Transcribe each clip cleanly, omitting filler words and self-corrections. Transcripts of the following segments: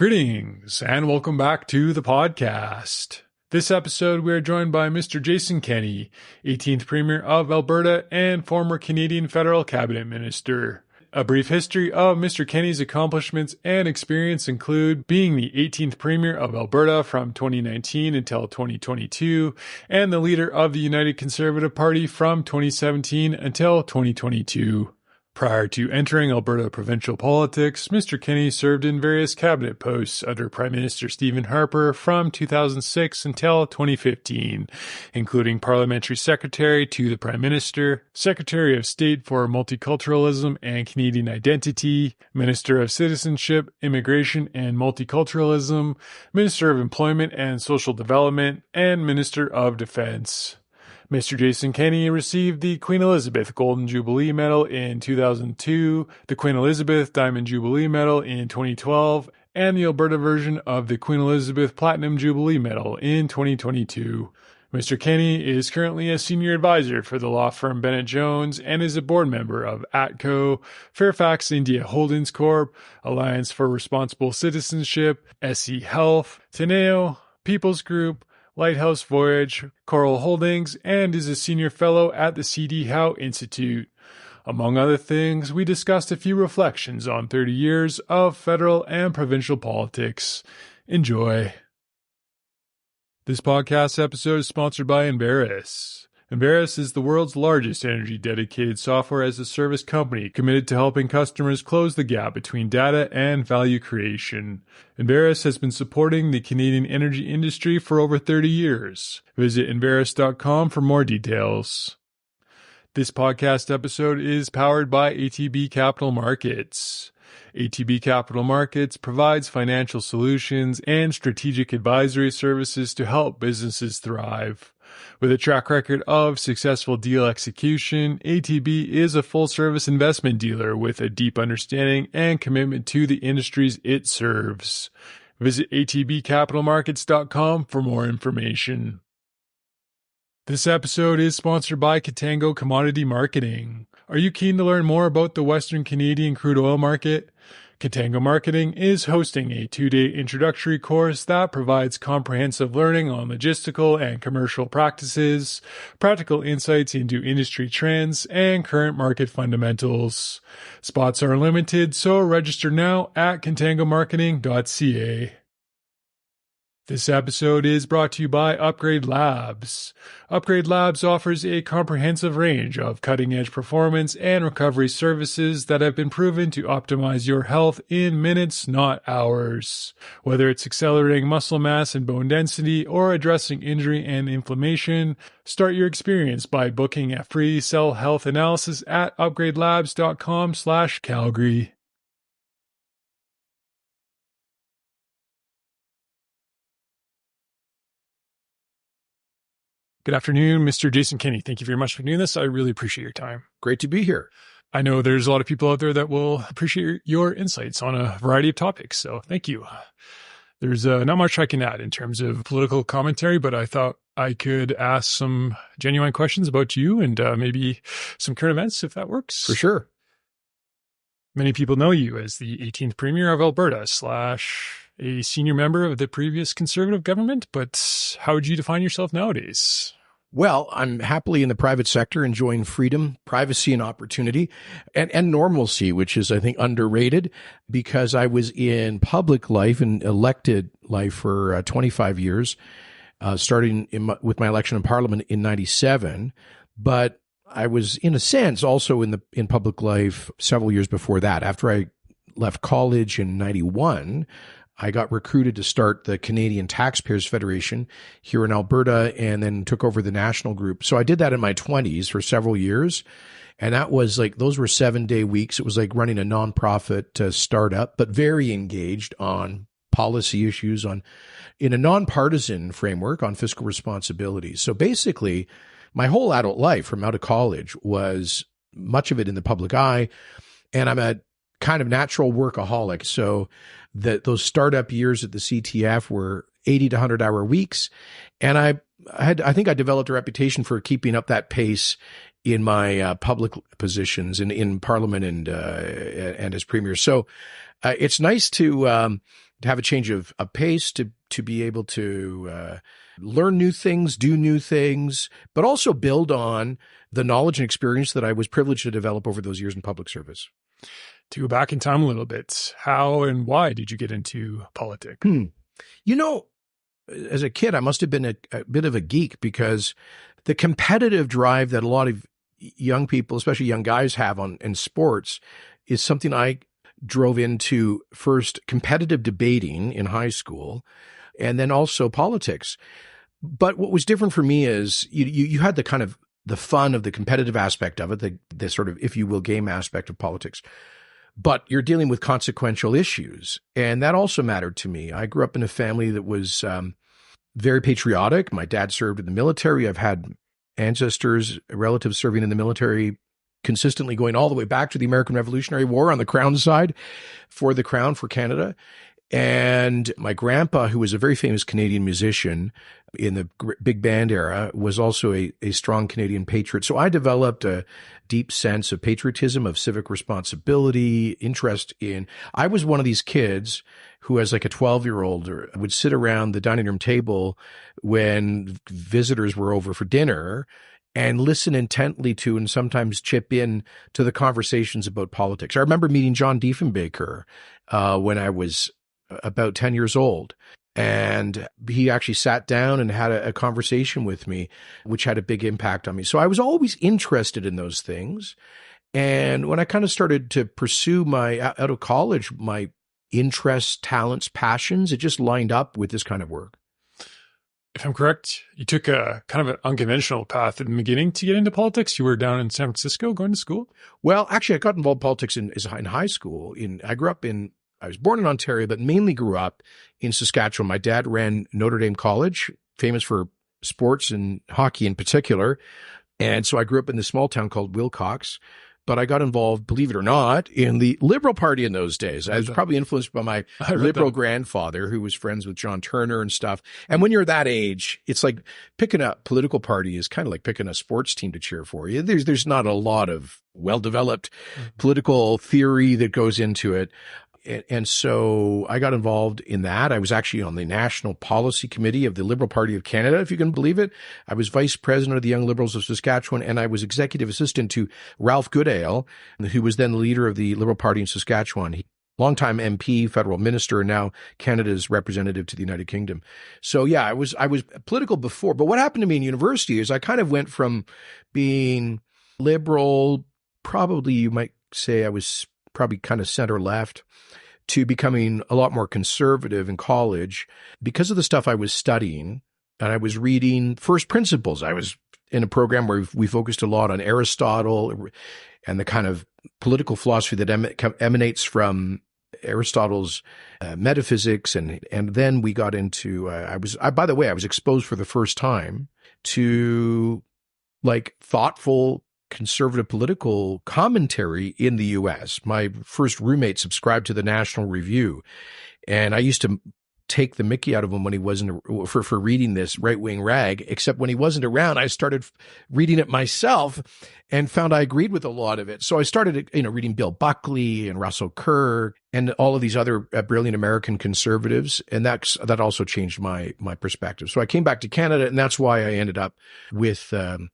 Greetings, and welcome back to the podcast. This episode, we are joined by Mr. Jason Kenney, 18th Premier of Alberta and former Canadian Federal Cabinet Minister. A brief history of Mr. Kenney's accomplishments and experience include being the 18th Premier of Alberta from 2019 until 2022, and the leader of the United Conservative Party from 2017 until 2022. Prior to entering Alberta provincial politics, Mr. Kenney served in various cabinet posts under Prime Minister Stephen Harper from 2006 until 2015, including Parliamentary Secretary to the Prime Minister, Secretary of State for Multiculturalism and Canadian Identity, Minister of Citizenship, Immigration and Multiculturalism, Minister of Employment and Social Development, and Minister of Defence. Mr. Jason Kenney received the Queen Elizabeth Golden Jubilee Medal in 2002, the Queen Elizabeth Diamond Jubilee Medal in 2012, and the Alberta version of the Queen Elizabeth Platinum Jubilee Medal in 2022. Mr. Kenney is currently a senior advisor for the law firm Bennett Jones and is a board member of ATCO, Fairfax India Holdings Corp., Alliance for Responsible Citizenship, SC Health, Teneo, People's Group, Lighthouse Voyage, Coral Holdings, and is a senior fellow at the C.D. Howe Institute. Among other things, we discussed a few reflections on 30 years of federal and provincial politics. Enjoy. This podcast episode is sponsored by Embarrass. Embarrass is the world's largest energy-dedicated software-as-a-service company committed to helping customers close the gap between data and value creation. Embarrass has been supporting the Canadian energy industry for over 30 years. Visit Embarrass.com for more details. This podcast episode is powered by ATB Capital Markets. ATB Capital Markets provides financial solutions and strategic advisory services to help businesses thrive. With a track record of successful deal execution, ATB is a full-service investment dealer with a deep understanding and commitment to the industries it serves. Visit atbcapitalmarkets.com for more information. This episode is sponsored by Contango Commodity Marketing. Are you keen to learn more about the Western Canadian crude oil market? Contango Marketing is hosting a 2-day introductory course that provides comprehensive learning on logistical and commercial practices, practical insights into industry trends, and current market fundamentals. Spots are limited, so register now at contangomarketing.ca. This episode is brought to you by Upgrade Labs. Upgrade Labs offers a comprehensive range of cutting-edge performance and recovery services that have been proven to optimize your health in minutes, not hours. Whether it's accelerating muscle mass and bone density or addressing injury and inflammation, start your experience by booking a free cell health analysis at upgradelabs.com/Calgary. Good afternoon, Mr. Jason Kenney. Thank you very much for doing this. I really appreciate your time. Great to be here. I know there's a lot of people out there that will appreciate your insights on a variety of topics, so thank you. There's not much I can add in terms of political commentary, but I thought I could ask some genuine questions about you and maybe some current events, if that works. For sure. Many people know you as the 18th Premier of Alberta / a senior member of the previous Conservative government, but how would you define yourself nowadays? Well, I'm happily in the private sector, enjoying freedom, privacy, and opportunity, and normalcy, which is, I think, underrated, because I was in public life and elected life for 25 years, starting with my election in Parliament in 97. But I was, in a sense, also in public life several years before that. After I left college in 91, I got recruited to start the Canadian Taxpayers Federation here in Alberta and then took over the national group. So I did that in my 20s for several years. And that was like, those were 7-day weeks. It was like running a nonprofit startup, but very engaged on policy issues in a nonpartisan framework on fiscal responsibility. So basically, my whole adult life from out of college was much of it in the public eye. And I'm a kind of natural workaholic. So those startup years at the CTF were 80 to 100-hour weeks. And I think I developed a reputation for keeping up that pace in my public positions in Parliament and as Premier. So it's nice to have a change of pace, to be able to learn new things, do new things, but also build on the knowledge and experience that I was privileged to develop over those years in public service. To go back in time a little bit, how and why did you get into politics? You know, as a kid, I must have been a bit of a geek, because the competitive drive that a lot of young people, especially young guys, have in sports is something I drove into first: competitive debating in high school, and then also politics. But what was different for me is you had the kind of the fun of the competitive aspect of it, the sort of, if you will, game aspect of politics. But you're dealing with consequential issues. And that also mattered to me. I grew up in a family that was very patriotic. My dad served in the military. I've had ancestors, relatives serving in the military, consistently going all the way back to the American Revolutionary War on the Crown side, for the Crown, for Canada. And my grandpa, who was a very famous Canadian musician in the big band era, was also a strong Canadian patriot. So I developed a deep sense of patriotism, of civic responsibility, interest in. I was one of these kids who, as like a 12-year-old, would sit around the dining room table when visitors were over for dinner and listen intently to, and sometimes chip in to, the conversations about politics. I remember meeting John Diefenbaker when I was about 10 years old. And he actually sat down and had a conversation with me, which had a big impact on me. So I was always interested in those things. And when I kind of started to pursue out of college, my interests, talents, passions, it just lined up with this kind of work. If I'm correct, you took a kind of an unconventional path in the beginning to get into politics. You were down in San Francisco going to school? Well, actually, I got involved in politics in high school. I was born in Ontario, but mainly grew up in Saskatchewan. My dad ran Notre Dame College, famous for sports and hockey in particular. And so I grew up in this small town called Wilcox. But I got involved, believe it or not, in the Liberal Party in those days. I was probably influenced by my Liberal grandfather, who was friends with John Turner and stuff. And when you're that age, it's like picking a political party is kind of like picking a sports team to cheer for you. There's not a lot of well-developed political theory that goes into it. And so I got involved in that. I was actually on the National Policy Committee of the Liberal Party of Canada, if you can believe it. I was vice president of the Young Liberals of Saskatchewan, and I was executive assistant to Ralph Goodale, who was then the leader of the Liberal Party in Saskatchewan. Longtime MP, federal minister, and now Canada's representative to the United Kingdom. So yeah, I was political before. But what happened to me in university is I kind of went from being liberal, probably you might say I was probably kind of center left, to becoming a lot more conservative in college because of the stuff I was studying. And I was reading first principles. I was in a program where we focused a lot on Aristotle and the kind of political philosophy that emanates from Aristotle's metaphysics. And then we got into, by the way, I was exposed for the first time to like thoughtful conservative political commentary in the U.S. My first roommate subscribed to the National Review, and I used to take the mickey out of him when he wasn't for reading this right-wing rag, except when he wasn't around, I started reading it myself and found I agreed with a lot of it. So I started, reading Bill Buckley and Russell Kerr and all of these other brilliant American conservatives. And that also changed my perspective. So I came back to Canada, and that's why I ended up with the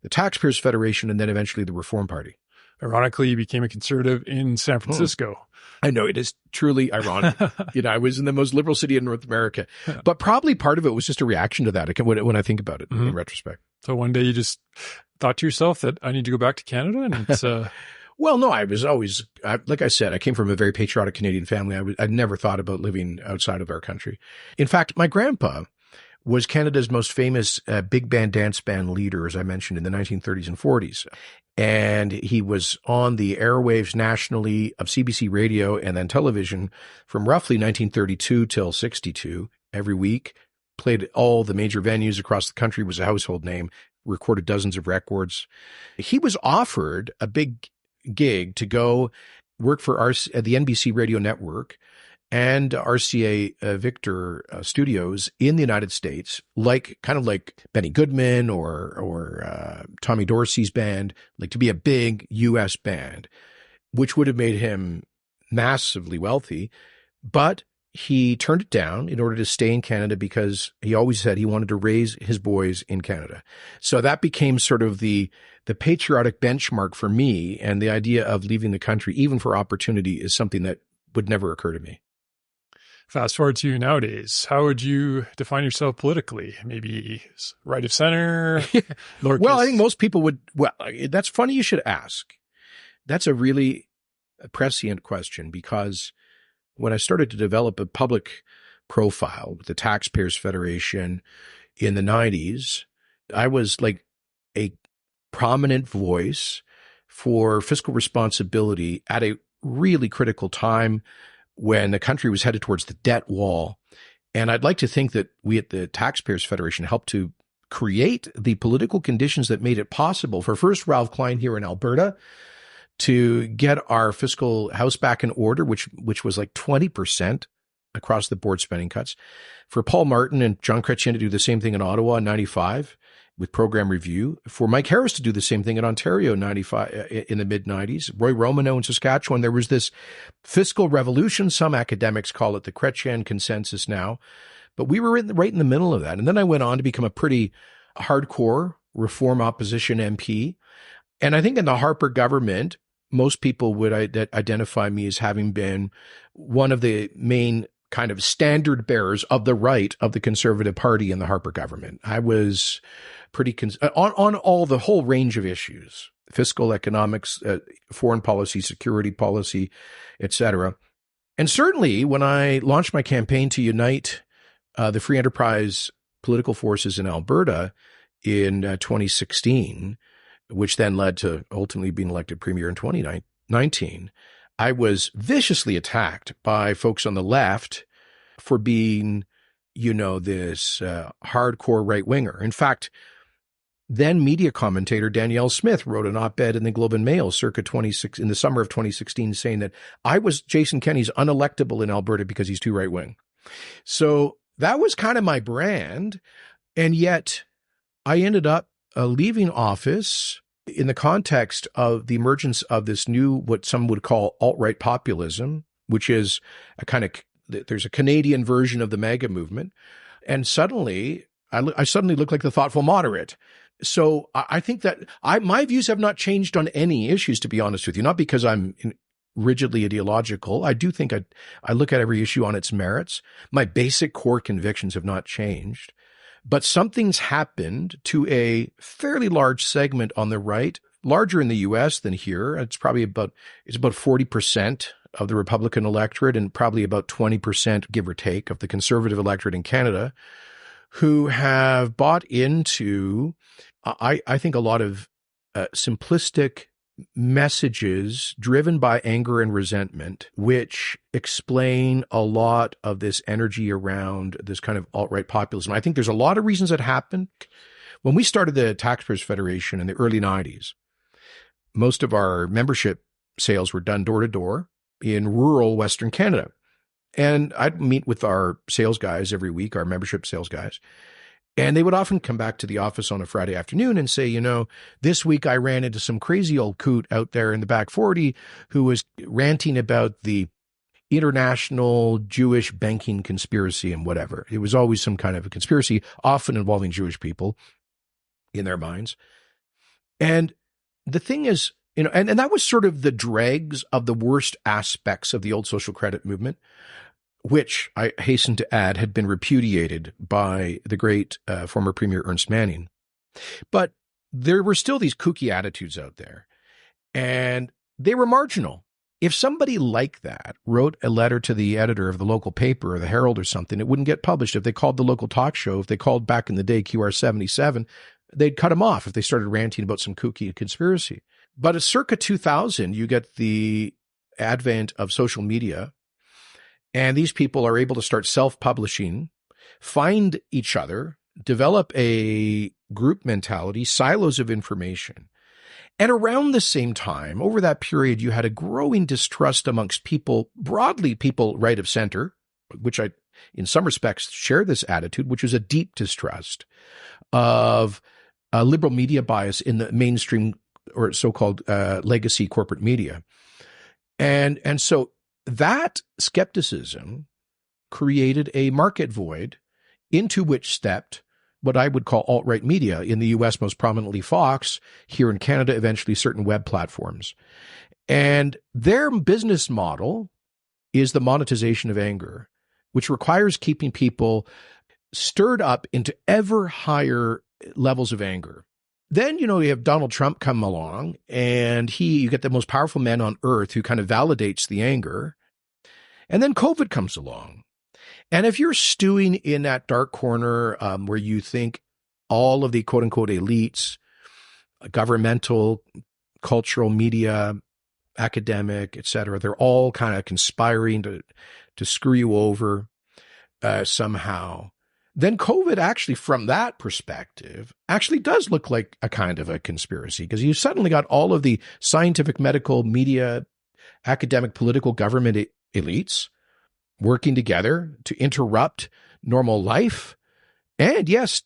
Taxpayers Federation and then eventually the Reform Party. Ironically, you became a conservative in San Francisco. I know, it is truly ironic. I was in the most liberal city in North America, but probably part of it was just a reaction to that when I think about it in retrospect. So one day you just thought to yourself that I need to go back to Canada, and it's Well, no, I was always, like I said, I came from a very patriotic Canadian family. I never thought about living outside of our country. In fact, my grandpa was Canada's most famous big band dance band leader, as I mentioned, in the 1930s and 40s. And he was on the airwaves nationally of CBC radio and then television from roughly 1932 till 62 every week, played all the major venues across the country, was a household name, recorded dozens of records. He was offered a big gig to go work for the NBC radio network and RCA Victor studios in the United States, kind of like Benny Goodman or Tommy Dorsey's band, like to be a big U.S. band, which would have made him massively wealthy. But he turned it down in order to stay in Canada because he always said he wanted to raise his boys in Canada. So that became sort of the patriotic benchmark for me, and the idea of leaving the country, even for opportunity, is something that would never occur to me. Fast forward to nowadays, how would you define yourself politically? Maybe right of center? Well, I think most people would. Well, that's funny you should ask. That's a really prescient question, because when I started to develop a public profile with the Taxpayers Federation in the 90s, I was like a prominent voice for fiscal responsibility at a really critical time when the country was headed towards the debt wall. And I'd like to think that we at the Taxpayers Federation helped to create the political conditions that made it possible for first Ralph Klein here in Alberta to get our fiscal house back in order, which was like 20% across the board spending cuts. For Paul Martin and John Chrétien to do the same thing in Ottawa in 95 with program review. For Mike Harris to do the same thing in Ontario in 95, in the mid-90s. Roy Romano in Saskatchewan. There was this fiscal revolution. Some academics call it the Chrétien consensus now. But we were right in the middle of that. And then I went on to become a pretty hardcore reform opposition MP. And I think in the Harper government, most people would identify me as having been one of the main kind of standard bearers of the right of the Conservative Party in the Harper government. I was pretty on all the whole range of issues: fiscal, economics, foreign policy, security policy, etc. And certainly when I launched my campaign to unite the free enterprise political forces in Alberta in 2016, which then led to ultimately being elected premier in 2019, I was viciously attacked by folks on the left for being, this hardcore right-winger. In fact, then media commentator Danielle Smith wrote an op-ed in the Globe and Mail in the summer of 2016 saying that I was Jason Kenney's unelectable in Alberta because he's too right-wing. So that was kind of my brand. And yet I ended up leaving office in the context of the emergence of this new, what some would call alt-right populism, which is there's a Canadian version of the MAGA movement. And suddenly, I suddenly look like the thoughtful moderate. So I think that my views have not changed on any issues, to be honest with you, not because I'm rigidly ideological. I do think I look at every issue on its merits. My basic core convictions have not changed. But something's happened to a fairly large segment on the right, larger in the U.S. than here. It's about 40% of the Republican electorate and probably about 20%, give or take, of the Conservative electorate in Canada, who have bought into, I think, a lot of simplistic messages driven by anger and resentment, which explain a lot of this energy around this kind of alt-right populism. I think there's a lot of reasons that happened. When we started the Taxpayers Federation in the early 90s, most of our membership sales were done door to door in rural Western Canada. And I'd meet with our sales guys every week, our membership sales guys. And they would often come back to the office on a Friday afternoon and say, this week I ran into some crazy old coot out there in the back 40 who was ranting about the international Jewish banking conspiracy and whatever. It was always some kind of a conspiracy, often involving Jewish people in their minds. And the thing is, and that was sort of the dregs of the worst aspects of the old social credit movement, which I hasten to add had been repudiated by the great former Premier Ernst Manning. But there were still these kooky attitudes out there, and they were marginal. If somebody like that wrote a letter to the editor of the local paper or the Herald or something, it wouldn't get published. If they called the local talk show, if they called back in the day QR77, they'd cut them off if they started ranting about some kooky conspiracy. But at circa 2000, you get the advent of social media, and these people are able to start self-publishing, find each other, develop a group mentality, silos of information. And around the same time, over that period, you had a growing distrust amongst people, broadly people right of center, which I, in some respects, share this attitude, which was a deep distrust of liberal media bias in the mainstream or so-called legacy corporate media. And so that skepticism created a market void into which stepped what I would call alt-right media, in the US most prominently Fox, here in Canada eventually certain web platforms. And their business model is the monetization of anger, which requires keeping people stirred up into ever higher levels of anger. Then, you have Donald Trump come along, and you get the most powerful man on earth who kind of validates the anger. And then COVID comes along. And if you're stewing in that dark corner where you think all of the quote unquote elites, governmental, cultural, media, academic, et cetera, they're all kind of conspiring to screw you over somehow, then COVID actually, from that perspective, actually does look like a kind of a conspiracy, because you suddenly got all of the scientific, medical, media, academic, political, government elites working together to interrupt normal life and, yes,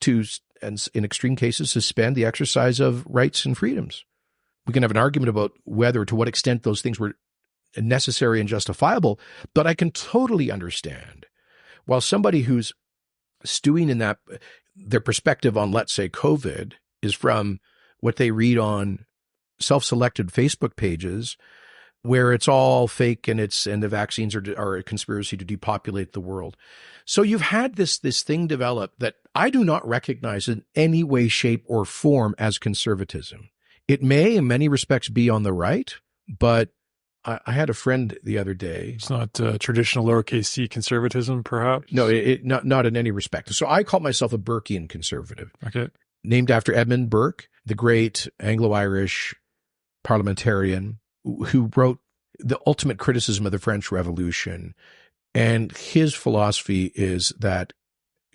and in extreme cases, suspend the exercise of rights and freedoms. We can have an argument about to what extent those things were necessary and justifiable, but I can totally understand, while somebody who's stewing in that, their perspective on, let's say, COVID is from what they read on self-selected Facebook pages, where it's all fake and the vaccines are a conspiracy to depopulate the world. So you've had this thing develop that I do not recognize in any way, shape, or form as conservatism. It may, in many respects, be on the right, but I had a friend the other day. It's not traditional lowercase c conservatism, perhaps? No, not in any respect. So I call myself a Burkean conservative. Okay. Named after Edmund Burke, the great Anglo-Irish parliamentarian who wrote the ultimate criticism of the French Revolution. And his philosophy is that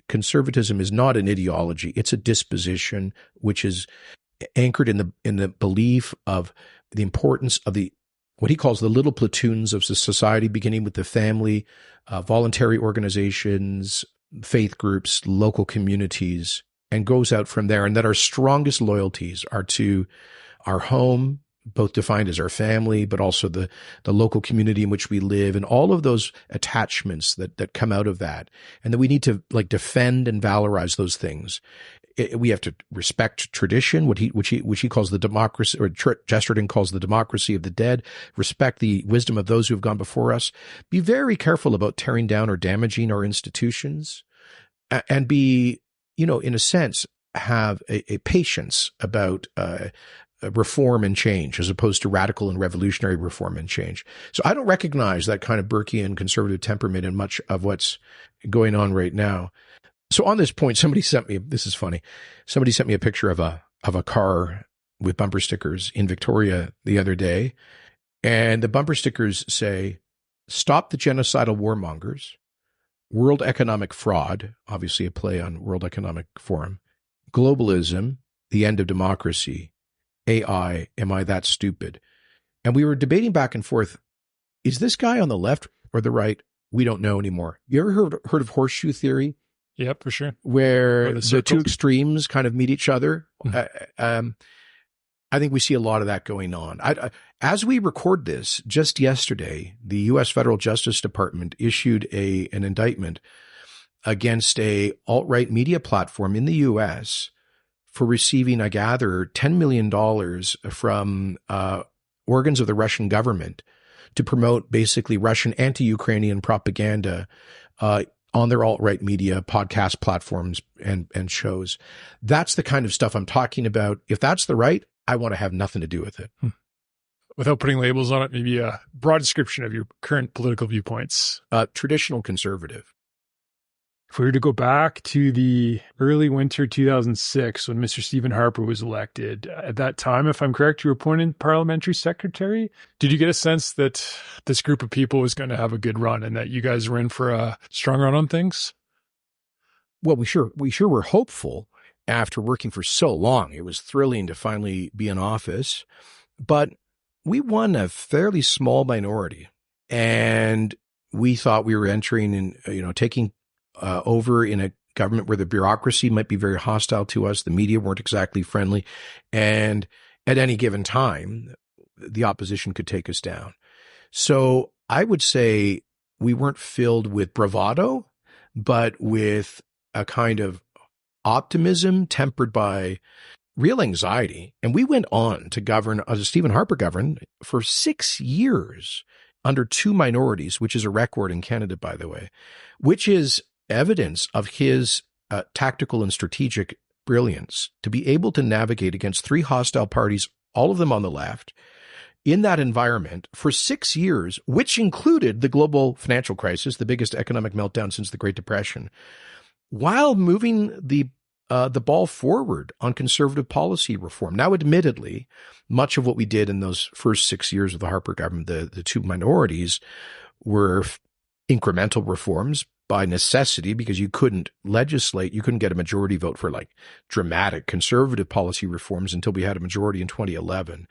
conservatism is not an ideology. It's a disposition which is anchored in the belief of the importance of what he calls the little platoons of society, beginning with the family, voluntary organizations, faith groups, local communities, and goes out from there. And that our strongest loyalties are to our home, both defined as our family, but also the local community in which we live, and all of those attachments that come out of that. And that we need to defend and valorize those things. We have to respect tradition, which he calls the democracy, or Chesterton calls the democracy of the dead. Respect the wisdom of those who have gone before us. Be very careful about tearing down or damaging our institutions, and be, in a sense, have a patience about reform and change, as opposed to radical and revolutionary reform and change. So I don't recognize that kind of Burkean conservative temperament in much of what's going on right now. So on this point, this is funny. Somebody sent me a picture of a car with bumper stickers in Victoria the other day. And the bumper stickers say, "Stop the genocidal warmongers, world economic fraud," obviously a play on World Economic Forum, "globalism, the end of democracy, AI, am I that stupid?" And we were debating back and forth, is this guy on the left or the right? We don't know anymore. You ever heard of horseshoe theory? Yep, for sure. Where the two extremes kind of meet each other. Mm-hmm. I think we see a lot of that going on. As we record this, just yesterday, the U.S. Federal Justice Department issued an indictment against a alt-right media platform in the U.S. for receiving, I gather, $10 million from organs of the Russian government to promote basically Russian anti-Ukrainian propaganda on their alt-right media, podcast platforms, and shows. That's the kind of stuff I'm talking about. If that's the right, I want to have nothing to do with it. Without putting labels on it, maybe a broad description of your current political viewpoints. Traditional conservative. If we were to go back to the early winter 2006, when Mr. Stephen Harper was elected, at that time, if I'm correct, you were appointed parliamentary secretary. Did you get a sense that this group of people was going to have a good run and that you guys were in for a strong run on things? Well, we sure were hopeful after working for so long. It was thrilling to finally be in office, but we won a fairly small minority, and we thought we were entering in, taking over in a government where the bureaucracy might be very hostile to us. The media weren't exactly friendly. And at any given time, the opposition could take us down. So I would say we weren't filled with bravado, but with a kind of optimism tempered by real anxiety. And we went on to govern, as Stephen Harper governed, for 6 years under two minorities, which is a record in Canada, by the way, which is evidence of his tactical and strategic brilliance to be able to navigate against three hostile parties, all of them on the left, in that environment for 6 years, which included the global financial crisis, the biggest economic meltdown since the Great Depression, while moving the ball forward on conservative policy reform. Now, admittedly, much of what we did in those first 6 years of the Harper government, the two minorities, were incremental reforms by necessity, because you couldn't legislate, you couldn't get a majority vote for like dramatic conservative policy reforms until we had a majority in 2011.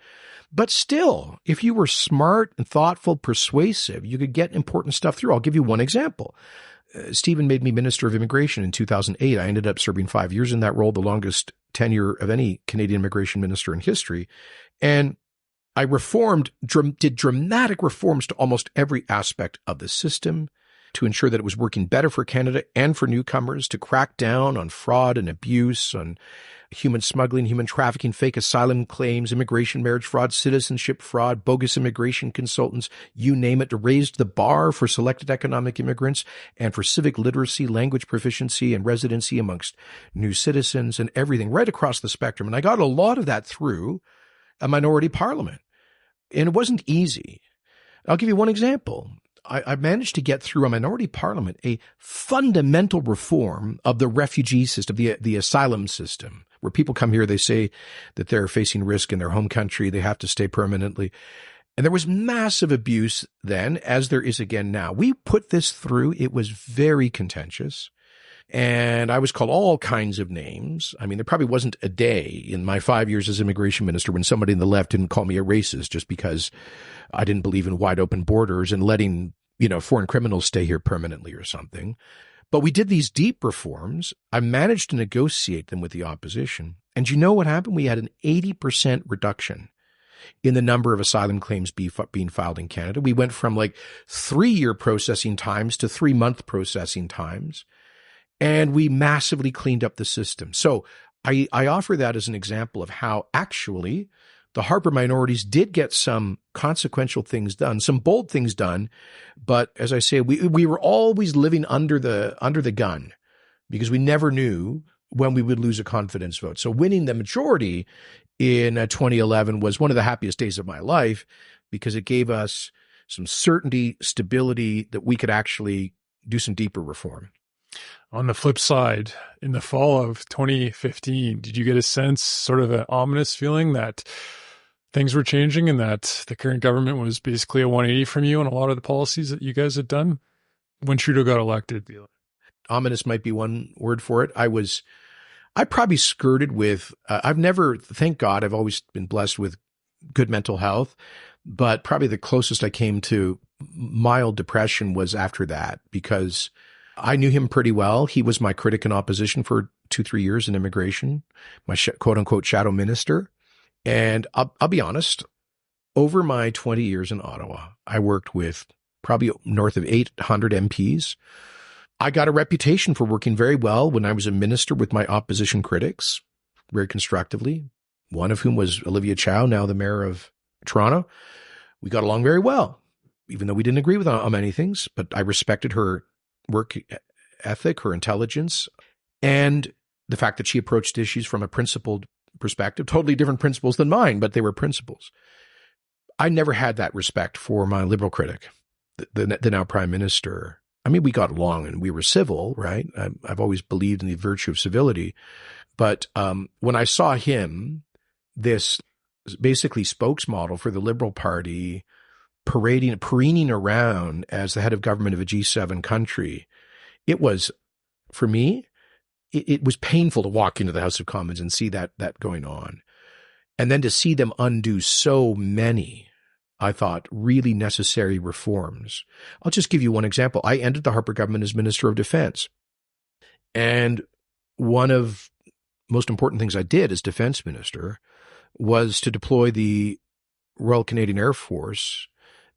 But still, if you were smart and thoughtful, persuasive, you could get important stuff through. I'll give you one example. Stephen made me Minister of Immigration in 2008. I ended up serving 5 years in that role, the longest tenure of any Canadian immigration minister in history. And I did dramatic reforms to almost every aspect of the system to ensure that it was working better for Canada and for newcomers, to crack down on fraud and abuse, on human smuggling, human trafficking, fake asylum claims, immigration marriage fraud, citizenship fraud, bogus immigration consultants, you name it, to raise the bar for selected economic immigrants and for civic literacy, language proficiency, and residency amongst new citizens, and everything right across the spectrum. And I got a lot of that through a minority parliament. And it wasn't easy. I'll give you one example. I managed to get through a minority parliament a fundamental reform of the refugee system, the asylum system, where people come here, they say that they're facing risk in their home country, they have to stay permanently. And there was massive abuse then, as there is again now. We put this through. It was very contentious. And I was called all kinds of names. I mean, there probably wasn't a day in my 5 years as immigration minister when somebody in the left didn't call me a racist just because I didn't believe in wide open borders and letting, foreign criminals stay here permanently or something. But we did these deep reforms. I managed to negotiate them with the opposition. And you know what happened? We had an 80% reduction in the number of asylum claims being filed in Canada. We went from like 3-year processing times to 3-month processing times. And we massively cleaned up the system. So I offer that as an example of how actually the Harper minorities did get some consequential things done, some bold things done. But as I say, we were always living under the gun because we never knew when we would lose a confidence vote. So winning the majority in 2011 was one of the happiest days of my life because it gave us some certainty, stability that we could actually do some deeper reform. On the flip side, in the fall of 2015, did you get a sense, sort of an ominous feeling that things were changing and that the current government was basically a 180 from you on a lot of the policies that you guys had done when Trudeau got elected? Ominous might be one word for it. I probably skirted with, I've never, thank God, I've always been blessed with good mental health, but probably the closest I came to mild depression was after that because I knew him pretty well. He was my critic in opposition for 2-3 years in immigration, my quote unquote shadow minister. And I'll be honest, over my 20 years in Ottawa, I worked with probably north of 800 MPs. I got a reputation for working very well when I was a minister with my opposition critics, very constructively, one of whom was Olivia Chow, now the mayor of Toronto. We got along very well, even though we didn't agree with on many things, but I respected her work ethic, her intelligence, and the fact that she approached issues from a principled perspective, totally different principles than mine, but they were principles. I never had that respect for my liberal critic, the now prime minister. I mean, we got along and we were civil, right? I've always believed in the virtue of civility. But when I saw him, this basically spokesmodel for the Liberal Party, parading around as the head of government of a G7 country, it was, for me, it was painful to walk into the House of Commons and see that going on. And then to see them undo so many, I thought, really necessary reforms. I'll just give you one example. I ended the Harper government as Minister of Defense. And one of the most important things I did as Defense Minister was to deploy the Royal Canadian Air Force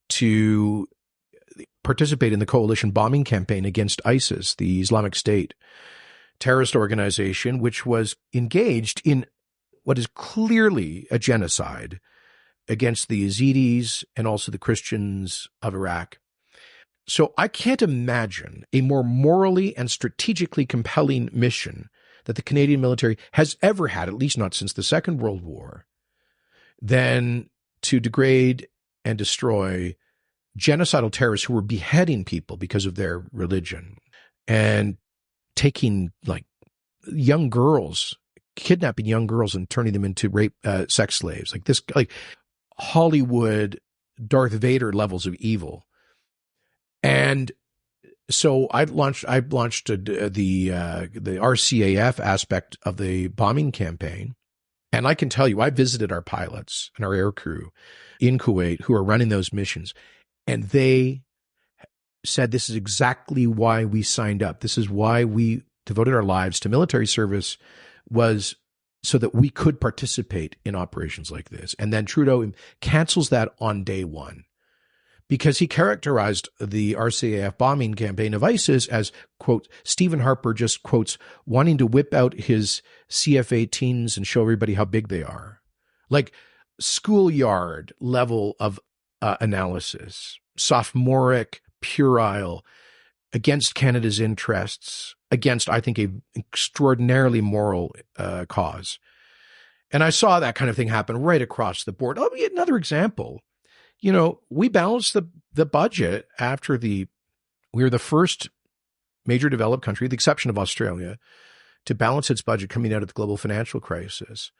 to participate in the coalition bombing campaign against ISIS, the Islamic State terrorist organization, which was engaged in what is clearly a genocide against the Yazidis and also the Christians of Iraq. So I can't imagine a more morally and strategically compelling mission that the Canadian military has ever had, at least not since the Second World War, than to degrade and destroy genocidal terrorists who were beheading people because of their religion and taking like young girls, kidnapping young girls and turning them into sex slaves, like this, like Hollywood Darth Vader levels of evil. And so I launched the RCAF aspect of the bombing campaign. And I can tell you, I visited our pilots and our air crew in Kuwait who are running those missions. And they said, this is exactly why we signed up. This is why we devoted our lives to military service, was so that we could participate in operations like this. And then Trudeau cancels that on day one, because he characterized the RCAF bombing campaign of ISIS as, quote, Stephen Harper just, quotes, wanting to whip out his CF-18s and show everybody how big they are. Like schoolyard level of analysis, sophomoric, puerile, against Canada's interests, against, I think, an extraordinarily moral cause. And I saw that kind of thing happen right across the board. Let me get another example. You know, we balanced the budget after we were the first major developed country, with the exception of Australia, to balance its budget coming out of the global financial crisis.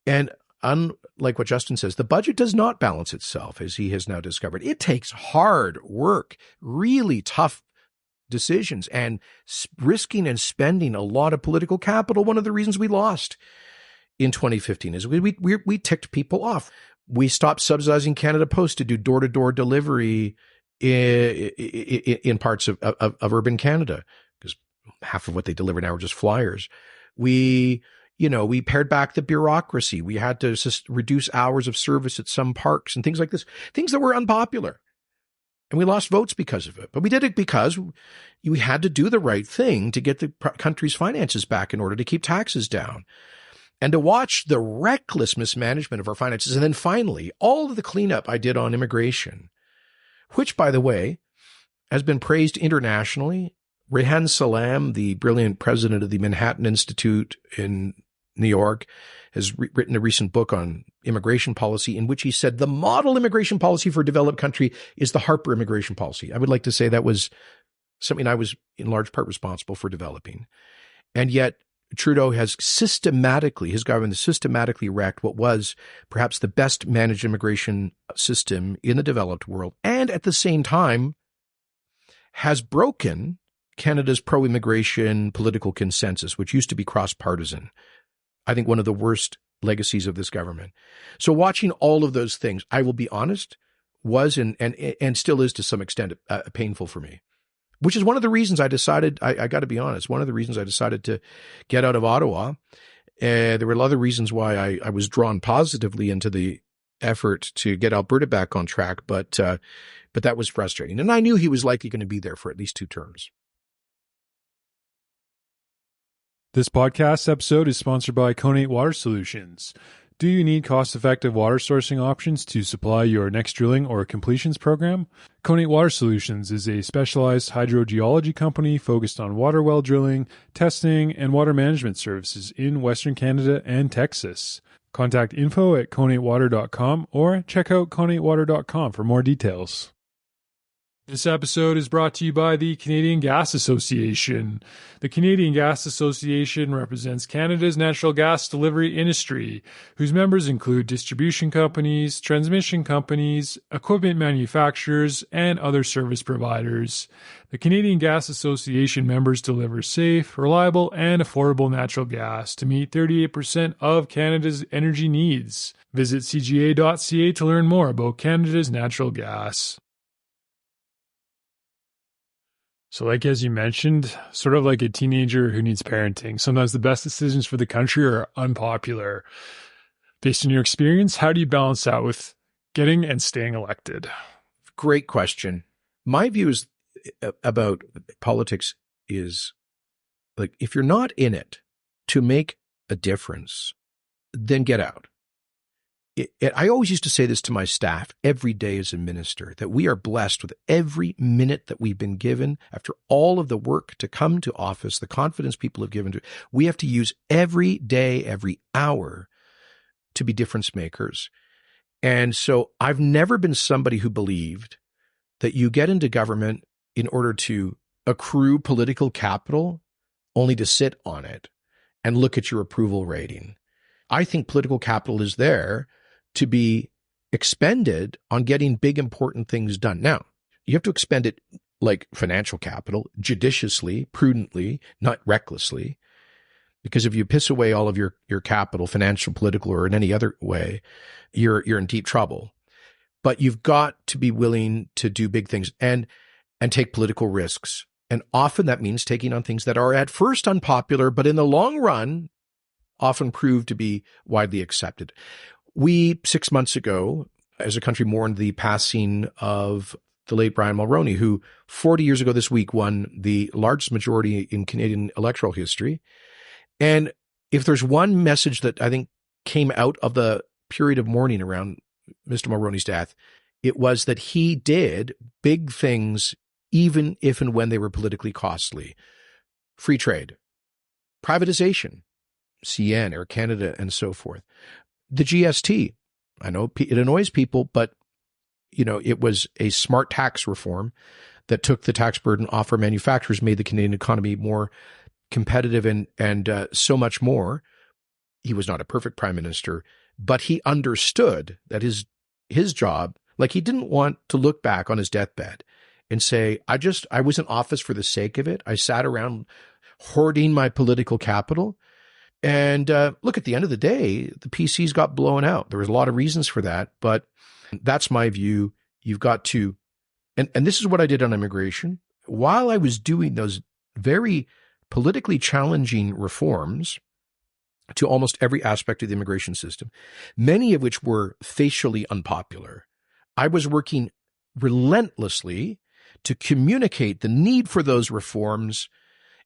And unlike what Justin says, the budget does not balance itself, as he has now discovered. It takes hard work, really tough decisions, and risking and spending a lot of political capital. One of the reasons we lost in 2015 is we ticked people off. We stopped subsidizing Canada Post to do door-to-door delivery in parts of urban Canada, because half of what they deliver now are just flyers. We pared back the bureaucracy. We had to reduce hours of service at some parks and things like this, things that were unpopular. And we lost votes because of it. But we did it because we had to do the right thing to get the country's finances back in order to keep taxes down. And to watch the reckless mismanagement of our finances. And then finally, all of the cleanup I did on immigration, which, by the way, has been praised internationally. Rehan Salam, the brilliant president of the Manhattan Institute in New York, has written a recent book on immigration policy in which he said the model immigration policy for a developed country is the Harper immigration policy. I would like to say that was something I was in large part responsible for developing. And yet Trudeau his government has systematically wrecked what was perhaps the best managed immigration system in the developed world, and at the same time has broken Canada's pro-immigration political consensus, which used to be cross-partisan. I think one of the worst legacies of this government. So watching all of those things, I will be honest, was and still is to some extent painful for me. Which is one of the reasons I decided, I got to be honest, one of the reasons I decided to get out of Ottawa. There were other reasons why I was drawn positively into the effort to get Alberta back on track, but that was frustrating. And I knew he was likely going to be there for at least 2 terms. This podcast episode is sponsored by Conate Water Solutions. Do you need cost-effective water sourcing options to supply your next drilling or completions program? Conate Water Solutions is a specialized hydrogeology company focused on water well drilling, testing, and water management services in Western Canada and Texas. Contact info@conatewater.com or check out conatewater.com for more details. This episode is brought to you by the Canadian Gas Association. The Canadian Gas Association represents Canada's natural gas delivery industry, whose members include distribution companies, transmission companies, equipment manufacturers, and other service providers. The Canadian Gas Association members deliver safe, reliable, and affordable natural gas to meet 38% of Canada's energy needs. Visit cga.ca to learn more about Canada's natural gas. So like, as you mentioned, sort of like a teenager who needs parenting, sometimes the best decisions for the country are unpopular. Based on your experience, how do you balance that with getting and staying elected? Great question. My view is about politics is like, if you're not in it to make a difference, then get out. I always used to say this to my staff every day as a minister, that we are blessed with every minute that we've been given after all of the work to come to office, the confidence people have given to. We have to use every day, every hour to be difference makers. And so I've never been somebody who believed that you get into government in order to accrue political capital only to sit on it and look at your approval rating. I think political capital is there to be expended on getting big, important things done. Now, you have to expend it like financial capital, judiciously, prudently, not recklessly, because if you piss away all of your capital, financial, political, or in any other way, you're in deep trouble. But you've got to be willing to do big things and take political risks. And often that means taking on things that are at first unpopular, but in the long run, often prove to be widely accepted. We, 6 months ago, as a country, mourned the passing of the late Brian Mulroney, who 40 years ago this week won the largest majority in Canadian electoral history. And if there's one message that I think came out of the period of mourning around Mr. Mulroney's death, it was that he did big things, even if and when they were politically costly. Free trade, privatization, CN, Air Canada, and so forth. The GST, I know it annoys people, but it was a smart tax reform that took the tax burden off our manufacturers, made the Canadian economy more competitive and so much more. He was not a perfect prime minister, but he understood that his job, like, he didn't want to look back on his deathbed and say, I was in office for the sake of it. I sat around hoarding my political capital. And look, at the end of the day, the PCs got blown out. There was a lot of reasons for that, but that's my view. You've got to, and this is what I did on immigration. While I was doing those very politically challenging reforms to almost every aspect of the immigration system, many of which were facially unpopular, I was working relentlessly to communicate the need for those reforms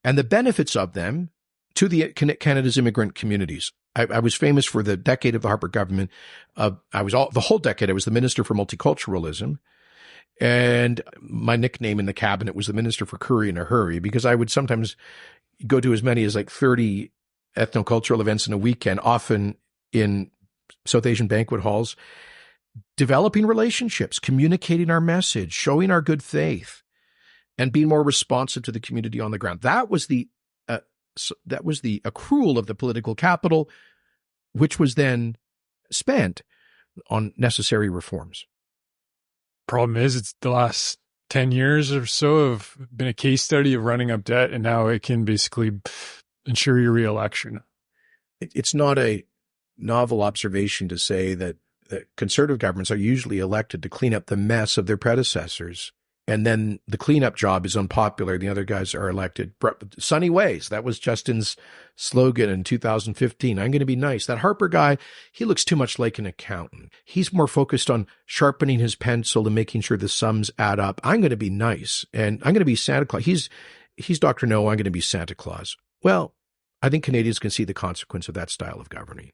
and the benefits of them to Canada's immigrant communities. I was famous for the decade of the Harper government. The whole decade, I was the Minister for Multiculturalism. And my nickname in the cabinet was the Minister for Curry in a Hurry, because I would sometimes go to as many as like 30 ethnocultural events in a weekend, often in South Asian banquet halls, developing relationships, communicating our message, showing our good faith, and being more responsive to the community on the ground. That was the accrual of the political capital, which was then spent on necessary reforms. Problem is, it's the last 10 years or so have been a case study of running up debt, and now it can basically ensure your reelection. It's not a novel observation to say that conservative governments are usually elected to clean up the mess of their predecessors. And then the cleanup job is unpopular. The other guys are elected. Sunny ways. That was Justin's slogan in 2015. I'm going to be nice. That Harper guy, he looks too much like an accountant. He's more focused on sharpening his pencil and making sure the sums add up. I'm going to be nice, and I'm going to be Santa Claus. He's Dr. No, I'm going to be Santa Claus. Well, I think Canadians can see the consequence of that style of governing,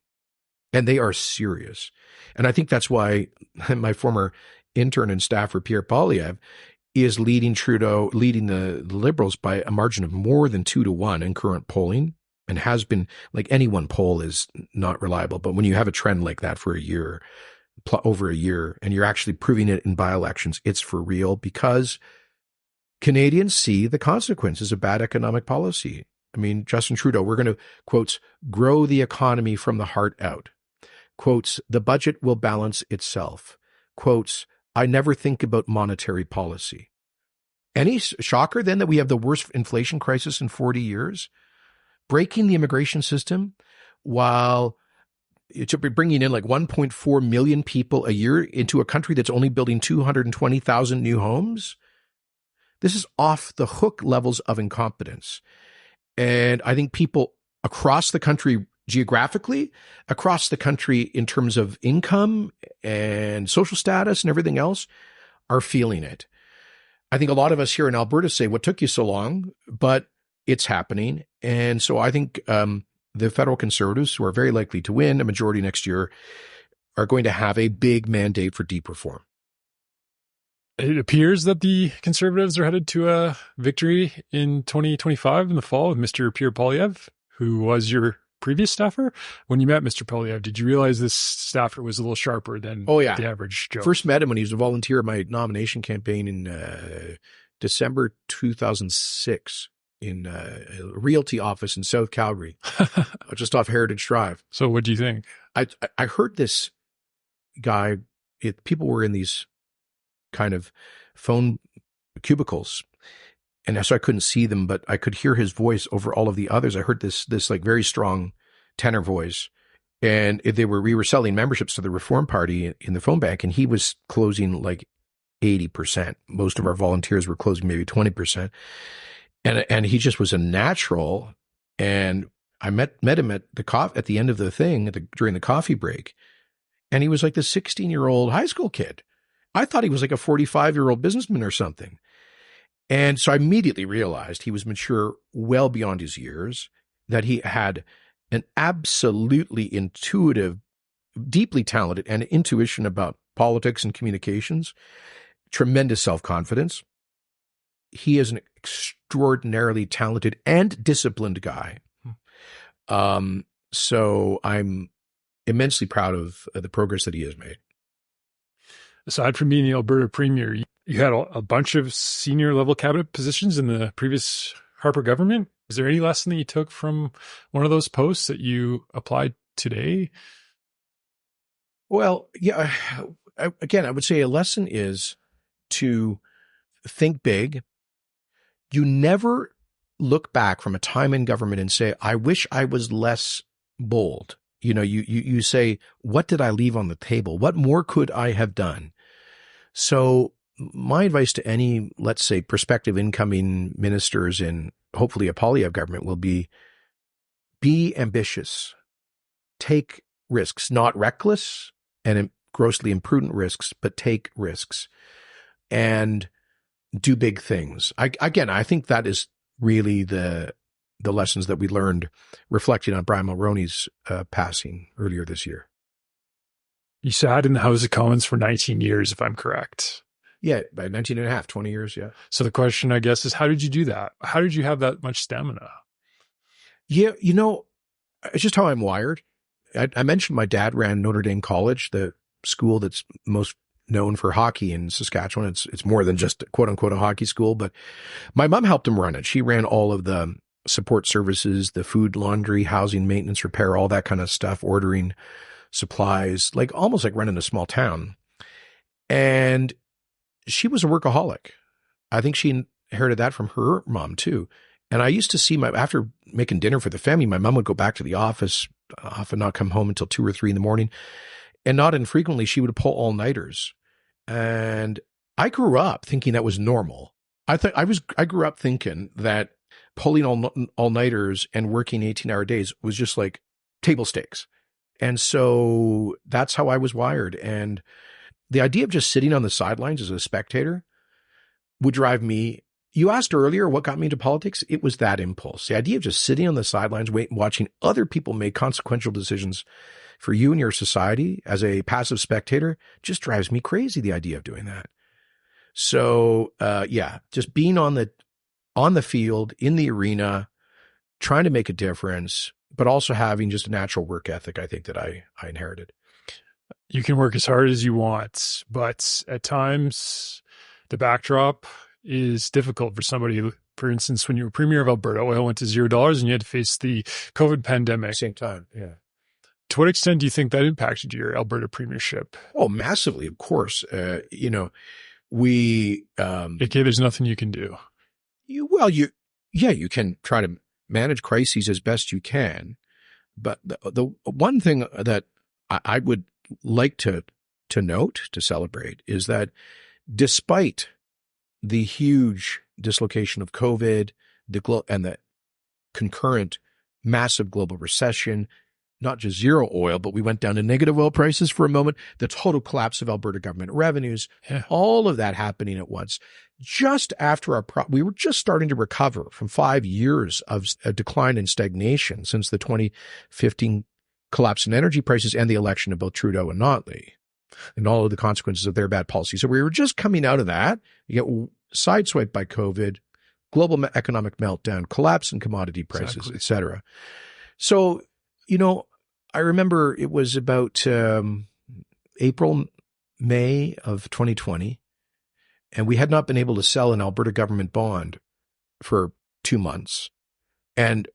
and they are serious. And I think that's why my former intern and staffer, Pierre Poilievre, is leading Trudeau, leading the Liberals by a margin of more than 2-1 in current polling, and has been. Like, any one poll is not reliable, but when you have a trend like that for a year, over a year, and you're actually proving it in by-elections, it's for real, because Canadians see the consequences of bad economic policy. I mean, Justin Trudeau, we're going to, quotes, grow the economy from the heart out. Quotes, the budget will balance itself. Quotes, I never think about monetary policy. Any shocker then that we have the worst inflation crisis in 40 years? Breaking the immigration system while it's bringing in like 1.4 million people a year into a country that's only building 220,000 new homes? This is off the hook levels of incompetence. And I think people across the country, geographically, across the country in terms of income and social status and everything else, are feeling it. I think a lot of us here in Alberta say, what took you so long? But it's happening. And so I think the federal Conservatives, who are very likely to win a majority next year, are going to have a big mandate for deep reform. It appears that the Conservatives are headed to a victory in 2025 in the fall with Mr. Pierre Poilievre, who was your previous staffer. When you met Mr. Poilievre, did you realize this staffer was a little sharper than the average Joe? First met him when he was a volunteer at my nomination campaign in December 2006 in a realty office in South Calgary, just off Heritage Drive. So what do you think? I heard this guy, people were in these kind of phone cubicles, and so I couldn't see them, but I could hear his voice over all of the others. I heard this like very strong tenor voice, and we were selling memberships to the Reform Party in the phone bank, and he was closing like 80%. Most of our volunteers were closing maybe 20%, and he just was a natural. And I met him at the end of the thing during the coffee break, and he was like the 16-year-old high school kid. I thought he was like a 45-year-old businessman or something. And so I immediately realized he was mature well beyond his years, that he had an absolutely intuitive, deeply talented and intuition about politics and communications, tremendous self-confidence. He is an extraordinarily talented and disciplined guy. So I'm immensely proud of the progress that he has made. Aside from being the Alberta Premier, you had a bunch of senior level cabinet positions in the previous Harper government. Is there any lesson that you took from one of those posts that you applied today? Well, yeah, I would say a lesson is to think big. You never look back from a time in government and say, I wish I was less bold. You say, what did I leave on the table? What more could I have done? So my advice to any, let's say, prospective incoming ministers in hopefully a Poilievre government will be ambitious, take risks, not reckless and grossly imprudent risks, but take risks and do big things. I think that is really the lessons that we learned reflecting on Brian Mulroney's passing earlier this year. You sat in the House of Commons for 19 years, if I'm correct. Yeah, by 19 and a half, 20 years, yeah. So the question, I guess, is how did you do that? How did you have that much stamina? Yeah, it's just how I'm wired. I mentioned my dad ran Notre Dame College, the school that's most known for hockey in Saskatchewan. It's more than just quote unquote a hockey school, but my mom helped him run it. She ran all of the support services, the food, laundry, housing, maintenance, repair, all that kind of stuff, ordering supplies, like almost like running a small town. And she was a workaholic. I think she inherited that from her mom too. And I used to see after making dinner for the family, my mom would go back to the office, often not come home until 2 or 3 in the morning. And not infrequently, she would pull all-nighters. And I grew up thinking that was normal. I grew up thinking that pulling all-nighters and working 18-hour days was just like table stakes. And so that's how I was wired. And the idea of just sitting on the sidelines as a spectator would drive me. You asked earlier what got me into politics. It was that impulse. The idea of just sitting on the sidelines, watching other people make consequential decisions for you and your society as a passive spectator just drives me crazy, the idea of doing that. So, just being on the field, in the arena, trying to make a difference, but also having just a natural work ethic, I think that I inherited. You can work as hard as you want, but at times the backdrop is difficult for somebody. For instance, when you were Premier of Alberta, oil went to $0 and you had to face the COVID pandemic. Same time, yeah. To what extent do you think that impacted your Alberta premiership? Oh, massively, of course. AKA, there's nothing you can do. You can try to manage crises as best you can. But the one thing that I would like to note, to celebrate, is that despite the huge dislocation of COVID and the concurrent massive global recession, not just zero oil, but we went down to negative oil prices for a moment, the total collapse of Alberta government revenues, all of that happening at once. Just after we were just starting to recover from 5 years of a decline and stagnation since the 2015 collapse in energy prices and the election of both Trudeau and Notley and all of the consequences of their bad policy. So we were just coming out of that. You get sideswiped by COVID, global economic meltdown, collapse in commodity prices, et cetera. So, I remember it was about April, May of 2020, and we had not been able to sell an Alberta government bond for 2 months. And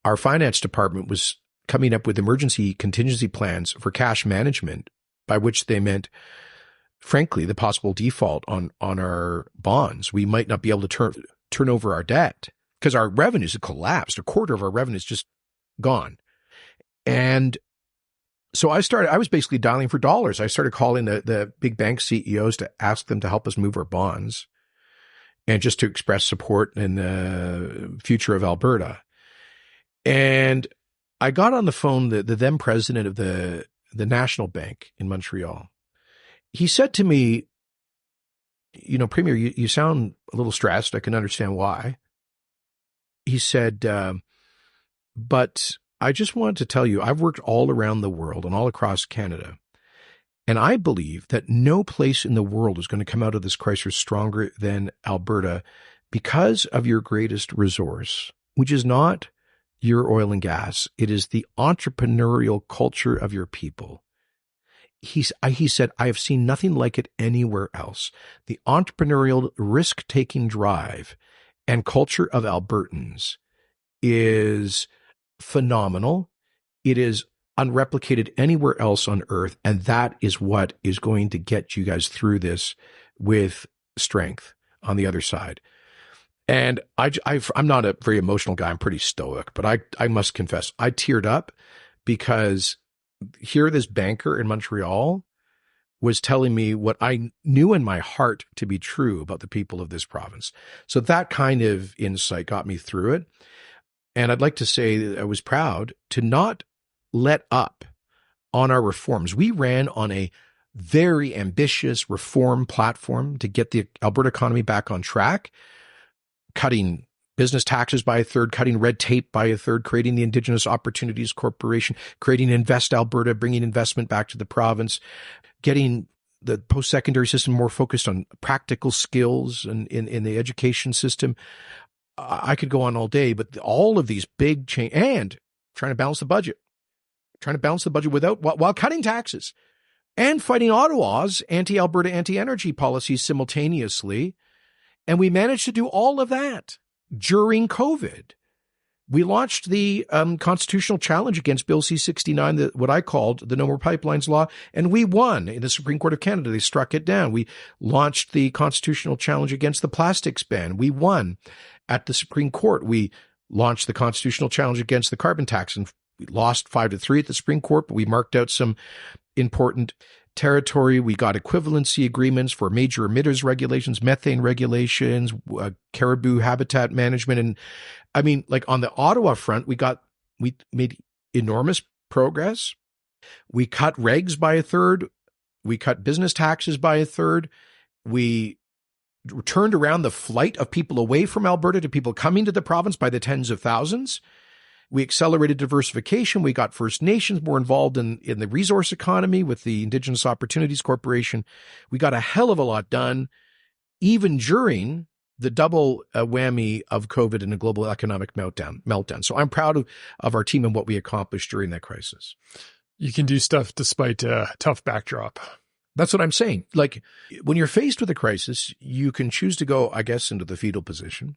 our finance department was coming up with emergency contingency plans for cash management, by which they meant, frankly, the possible default on our bonds. We might not be able to turn over our debt because our revenues had collapsed. A quarter of our revenues just gone. And so I was basically dialing for dollars. I started calling the big bank CEOs to ask them to help us move our bonds and just to express support in the future of Alberta. And I got on the phone, the then president of the National Bank in Montreal. He said to me, Premier, you sound a little stressed. I can understand why. He said, but I just wanted to tell you, I've worked all around the world and all across Canada, and I believe that no place in the world is going to come out of this crisis stronger than Alberta because of your greatest resource, which is not your oil and gas. It is the entrepreneurial culture of your people. He said, I have seen nothing like it anywhere else. The entrepreneurial risk-taking drive and culture of Albertans is phenomenal. It is unreplicated anywhere else on earth. And that is what is going to get you guys through this with strength on the other side. And I'm not a very emotional guy. I'm pretty stoic, but I must confess, I teared up because here this banker in Montreal was telling me what I knew in my heart to be true about the people of this province. So that kind of insight got me through it. And I'd like to say that I was proud to not let up on our reforms. We ran on a very ambitious reform platform to get the Alberta economy back on track, cutting business taxes by a third, cutting red tape by a third, creating the Indigenous Opportunities Corporation, creating Invest Alberta, bringing investment back to the province, getting the post-secondary system more focused on practical skills and in the education system. I could go on all day, but all of these big change and trying to balance the budget while cutting taxes and fighting Ottawa's anti-Alberta, anti-energy policies simultaneously. And we managed to do all of that during COVID. We launched the constitutional challenge against Bill C-69, what I called the No More Pipelines law, and we won in the Supreme Court of Canada. They struck it down. We launched the constitutional challenge against the plastics ban. We won at the Supreme Court. We launched the constitutional challenge against the carbon tax, and we lost 5-3 at the Supreme Court, but we marked out some important territory. We got equivalency agreements for major emitters regulations, methane regulations, caribou habitat management. And I mean, like on the Ottawa front, we made enormous progress. We cut regs by a third. We cut business taxes by a third. We turned around the flight of people away from Alberta to people coming to the province by the tens of thousands. We accelerated diversification. We got First Nations more involved in the resource economy with the Indigenous Opportunities Corporation. We got a hell of a lot done, even during the double whammy of COVID and a global economic meltdown. So I'm proud of our team and what we accomplished during that crisis. You can do stuff despite a tough backdrop. That's what I'm saying. Like when you're faced with a crisis, you can choose to go, I guess, into the fetal position,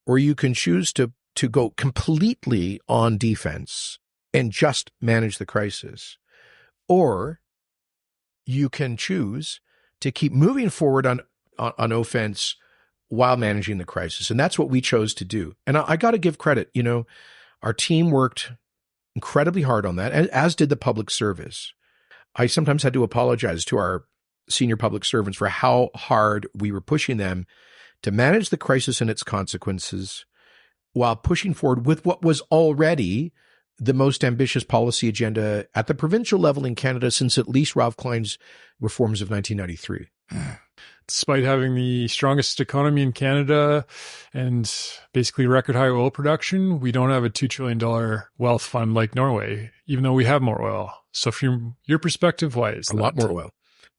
or you can choose to go completely on defense and just manage the crisis. Or you can choose to keep moving forward on offense while managing the crisis. And that's what we chose to do. And I got to give credit. Our team worked incredibly hard on that, as did the public service. I sometimes had to apologize to our senior public servants for how hard we were pushing them to manage the crisis and its consequences while pushing forward with what was already the most ambitious policy agenda at the provincial level in Canada since at least Ralph Klein's reforms of 1993. Despite having the strongest economy in Canada and basically record high oil production, we don't have a $2 trillion wealth fund like Norway, even though we have more oil. So from your perspective, why is that? A lot more oil.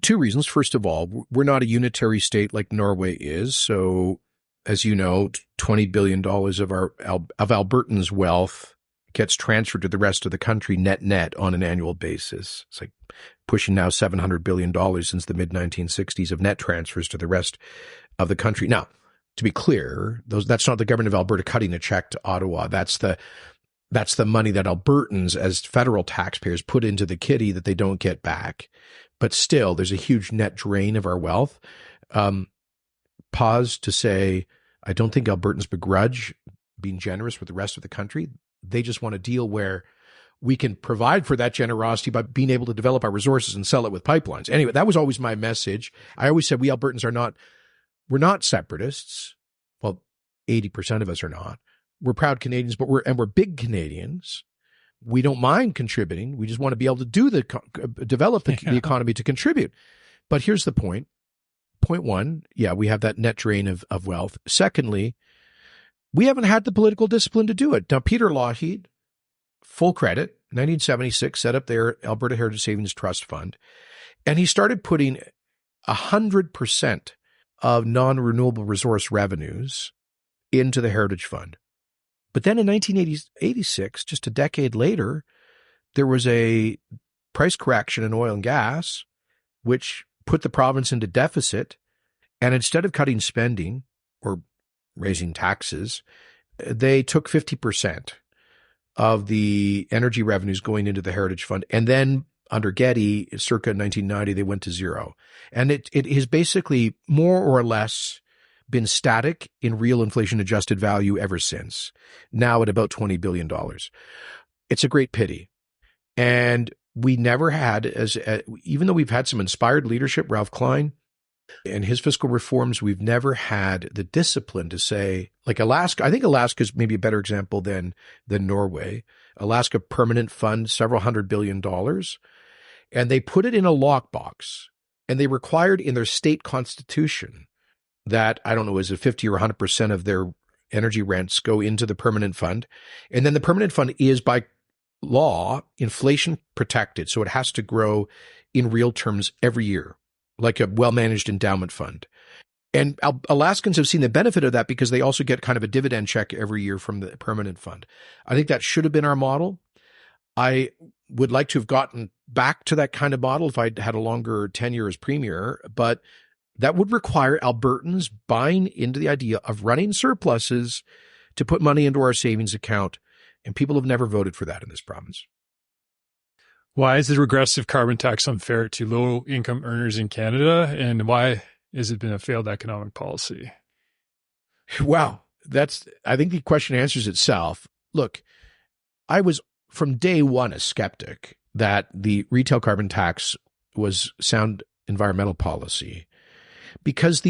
Two reasons. First of all, we're not a unitary state like Norway is. So as you know, $20 billion of Albertans' wealth gets transferred to the rest of the country net on an annual basis. It's like pushing now $700 billion since the mid-1960s of net transfers to the rest of the country. Now, to be clear, that's not the government of Alberta cutting a check to Ottawa. That's the money that Albertans as federal taxpayers put into the kitty that they don't get back. But still, there's a huge net drain of our wealth. Pause to say, I don't think Albertans begrudge being generous with the rest of the country. They just want a deal where we can provide for that generosity by being able to develop our resources and sell it with pipelines. Anyway, that was always my message. I always said we Albertans we're not separatists. Well, 80% of us are not. We're proud Canadians, but we're big Canadians. We don't mind contributing. We just want to be able to develop the economy to contribute. But here's the point. Point one, we have that net drain of wealth. Secondly, we haven't had the political discipline to do it. Now, Peter Lougheed, full credit, 1976, set up their Alberta Heritage Savings Trust Fund, and he started putting 100% of non-renewable resource revenues into the Heritage Fund. But then in 1986, just a decade later, there was a price correction in oil and gas, which put the province into deficit. And instead of cutting spending or raising taxes, they took 50% of the energy revenues going into the Heritage Fund. And then under Getty, circa 1990, they went to zero. And it has basically more or less been static in real inflation-adjusted value ever since, now at about $20 billion. It's a great pity. And we never had, even though we've had some inspired leadership, Ralph Klein, and his fiscal reforms, we've never had the discipline to say, like Alaska. I think Alaska is maybe a better example than Norway. Alaska permanent fund, several $100 billion, and they put it in a lockbox, and they required in their state constitution that, I don't know, is it 50 or 100% of their energy rents go into the permanent fund, and then the permanent fund is by law inflation protected, so it has to grow in real terms every year, like a well-managed endowment fund. And Alaskans have seen the benefit of that because they also get kind of a dividend check every year from the permanent fund. I think that should have been our model. I would like to have gotten back to that kind of model if I'd had a longer tenure as premier, but that would require Albertans buying into the idea of running surpluses to put money into our savings account, and people have never voted for that in this province. Why is the regressive carbon tax unfair to low-income earners in Canada, and why has it been a failed economic policy? Wow. I think the question answers itself. Look, I was from day one a skeptic that the retail carbon tax was sound environmental policy, because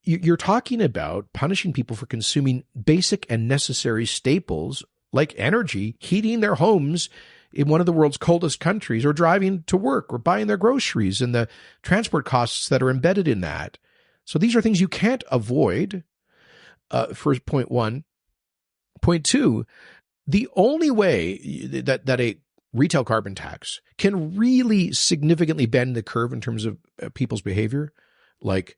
you're talking about punishing people for consuming basic and necessary staples like energy, heating their homes in one of the world's coldest countries, or driving to work, or buying their groceries, and the transport costs that are embedded in that. So these are things you can't avoid, for point one. Point two, the only way that a retail carbon tax can really significantly bend the curve in terms of people's behavior, like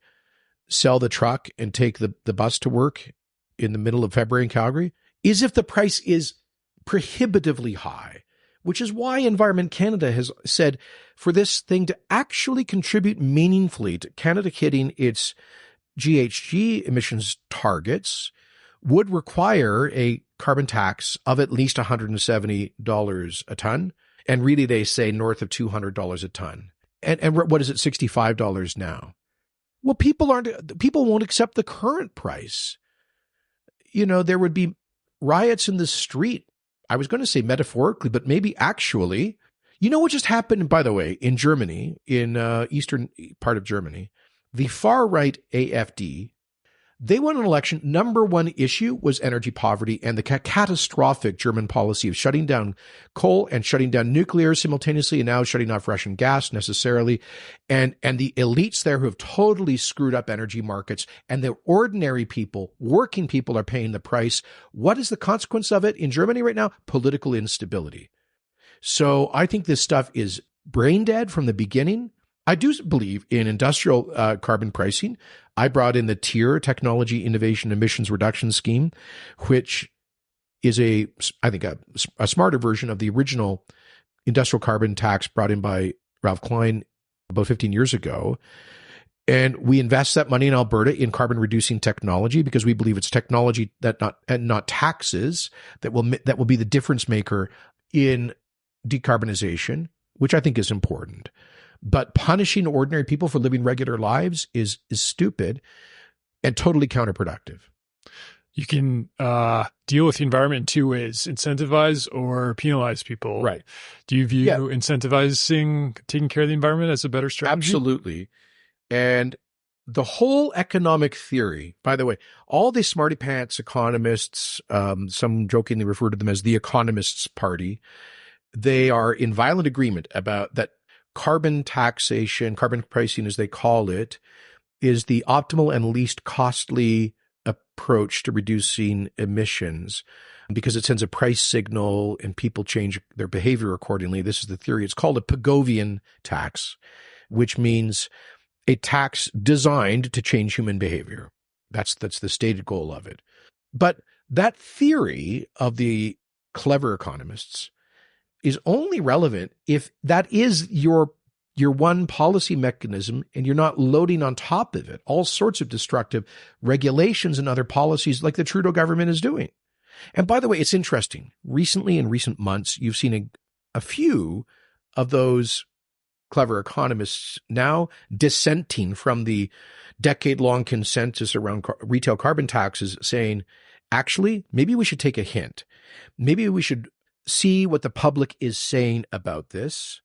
sell the truck and take the bus to work in the middle of February in Calgary, is if the price is prohibitively high, which is why Environment Canada has said for this thing to actually contribute meaningfully to Canada hitting its GHG emissions targets would require a carbon tax of at least $170 a ton. And really, they say north of $200 a ton. And what is it, $65 now? Well, people won't accept the current price. There would be riots in the street. I was going to say metaphorically, but maybe actually. What just happened, by the way, in Germany, in eastern part of Germany? The far-right AfD They won an election. Number one issue was energy poverty and the catastrophic German policy of shutting down coal and shutting down nuclear simultaneously, and now shutting off Russian gas necessarily. And the elites there who have totally screwed up energy markets, and the ordinary people, working people, are paying the price. What is the consequence of it in Germany right now? Political instability. So I think this stuff is brain dead from the beginning. I do believe in industrial carbon pricing. I brought in the TIER, Technology Innovation Emissions Reduction Scheme, which is I think a smarter version of the original industrial carbon tax brought in by Ralph Klein about 15 years ago. And we invest that money in Alberta in carbon reducing technology because we believe it's technology not taxes that will be the difference maker in decarbonization, which I think is important. But punishing ordinary people for living regular lives is stupid and totally counterproductive. You can deal with the environment in two ways: incentivize or penalize people. Right. Do you view incentivizing taking care of the environment as a better strategy? Absolutely. And the whole economic theory, by the way, all these smarty pants economists, some jokingly refer to them as the economists' party, they are in violent agreement about that. Carbon taxation, carbon pricing as they call it, is the optimal and least costly approach to reducing emissions because it sends a price signal and people change their behavior accordingly. This is the theory. It's called a Pigovian tax, which means a tax designed to change human behavior. That's the stated goal of it. But that theory of the clever economists is only relevant if that is your one policy mechanism and you're not loading on top of it all sorts of destructive regulations and other policies like the Trudeau government is doing. And by the way, it's interesting. Recently, in recent months, you've seen a few of those clever economists now dissenting from the decade-long consensus around retail carbon taxes, saying, actually, maybe we should take a hint. Maybe we should see what the public is saying about this.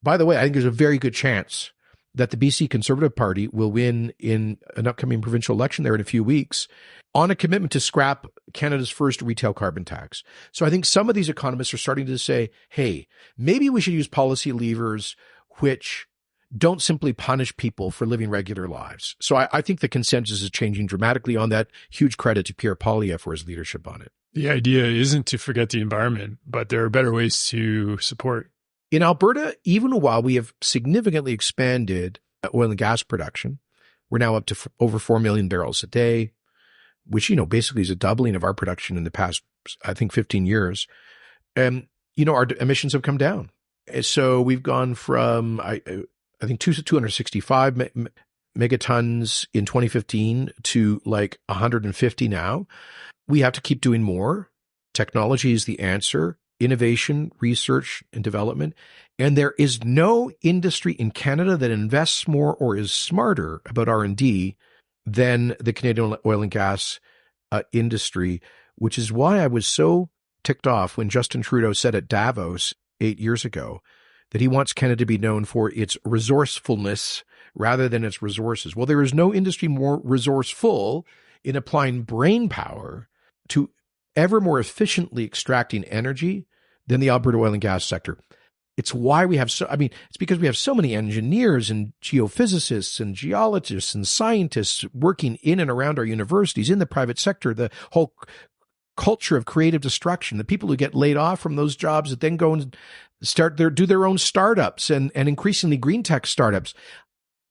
By the way, I think there's a very good chance that the BC Conservative Party will win in an upcoming provincial election there in a few weeks on a commitment to scrap Canada's first retail carbon tax. So I think some of these economists are starting to say, hey, maybe we should use policy levers which don't simply punish people for living regular lives. So I think the consensus is changing dramatically on that. Huge credit to Pierre Poilievre for his leadership on it. The idea isn't to forget the environment, but there are better ways to support. In Alberta, even while we have significantly expanded oil and gas production, we're now up to over 4 million barrels a day, which, basically is a doubling of our production in the past, I think, 15 years. Our emissions have come down. So we've gone from, I think, 265 megatons in 2015 to like 150 now. We have to keep doing more. Technology is the answer. Innovation, research, and development. And there is no industry in Canada that invests more or is smarter about R&D than the Canadian oil and gas industry, which is why I was so ticked off when Justin Trudeau said at Davos 8 years ago that he wants Canada to be known for its resourcefulness rather than its resources. Well, there is no industry more resourceful in applying brain power to ever more efficiently extracting energy than the Alberta oil and gas sector. It's why we have it's because we have so many engineers and geophysicists and geologists and scientists working in and around our universities, in the private sector, the whole culture of creative destruction, the people who get laid off from those jobs that then go and do their own startups and increasingly green tech startups.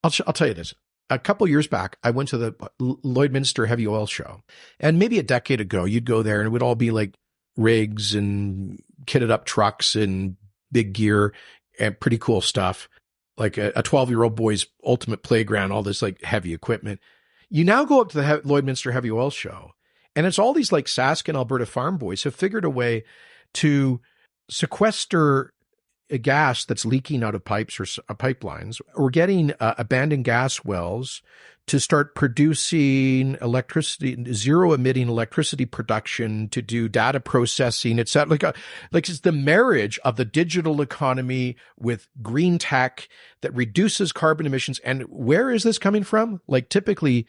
I'll tell you this. A couple years back, I went to the Lloydminster Heavy Oil Show, and maybe a decade ago, you'd go there and it would all be like rigs and kitted up trucks and big gear and pretty cool stuff, like a 12-year-old boy's ultimate playground, all this like heavy equipment. You now go up to the Lloydminster Heavy Oil Show, and it's all these like Sask and Alberta farm boys have figured a way to sequester a gas that's leaking out of pipes or pipelines, or getting abandoned gas wells to start producing electricity, zero emitting electricity production, to do data processing. It's like it's the marriage of the digital economy with green tech that reduces carbon emissions. And where is this coming from? Like typically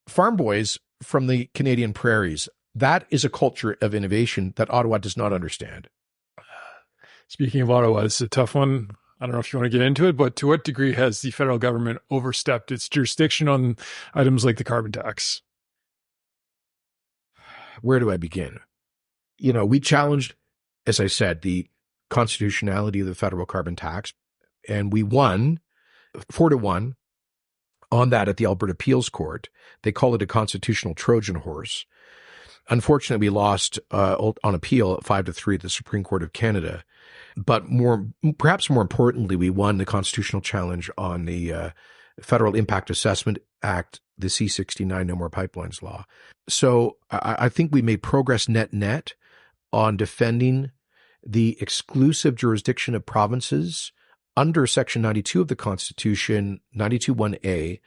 farm boys from the Canadian prairies. That is a culture of innovation that Ottawa does not understand. Speaking of Ottawa, this is a tough one. I don't know if you want to get into it, but to what degree has the federal government overstepped its jurisdiction on items like the carbon tax? Where do I begin? We challenged, as I said, the constitutionality of the federal carbon tax, and we won 4-1 on that at the Alberta Appeals Court. They call it a constitutional Trojan horse. Unfortunately, we lost on appeal at 5-3 at the Supreme Court of Canada. But perhaps more importantly, we won the constitutional challenge on the Federal Impact Assessment Act, the C-69 No More Pipelines law. So I think we made progress net on defending the exclusive jurisdiction of provinces under Section 92 of the Constitution, 92(1)A,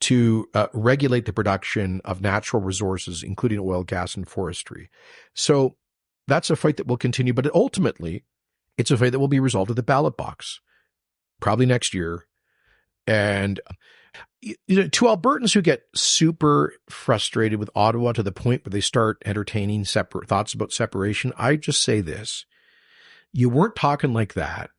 to regulate the production of natural resources, including oil, gas, and forestry. So that's a fight that will continue, but ultimately, it's a fight that will be resolved at the ballot box, probably next year. And to Albertans who get super frustrated with Ottawa to the point where they start entertaining separate thoughts about separation, I just say this. You weren't talking like that.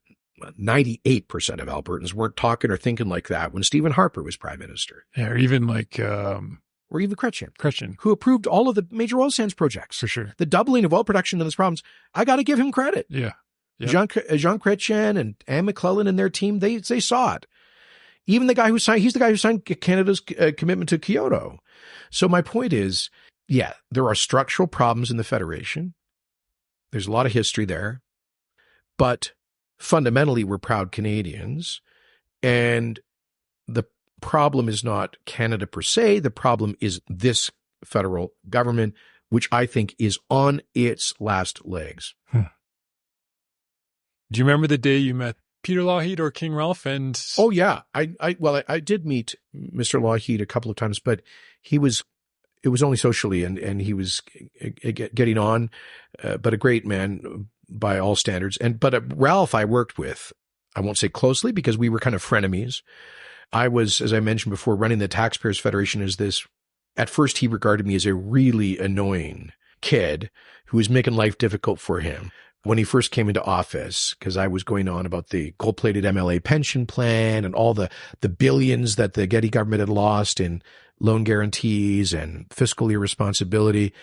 98% of Albertans weren't talking or thinking like that when Stephen Harper was prime minister. Yeah, or even like... or even Chrétien, who approved all of the major oil sands projects. For sure. The doubling of oil production in this province. I got to give him credit. Yeah. Yep. Jean Chrétien and Anne McClellan and their team, they saw it. Even the guy who signed, he's the guy who signed Canada's commitment to Kyoto. So my point is, yeah, there are structural problems in the Federation. There's a lot of history there. But fundamentally, we're proud Canadians. And the problem is not Canada per se. The problem is this federal government, which I think is on its last legs. Do you remember the day you met Peter Lougheed or King Ralph? And oh yeah, I did meet Mr. Lougheed a couple of times, but it was only socially, and he was getting on, but a great man by all standards. But Ralph I worked with, I won't say closely because we were kind of frenemies. I was, as I mentioned before, running the Taxpayers Federation as this. At first, he regarded me as a really annoying kid who was making life difficult for him when he first came into office, because I was going on about the gold-plated MLA pension plan and all the billions that the Getty government had lost in loan guarantees and fiscal irresponsibility.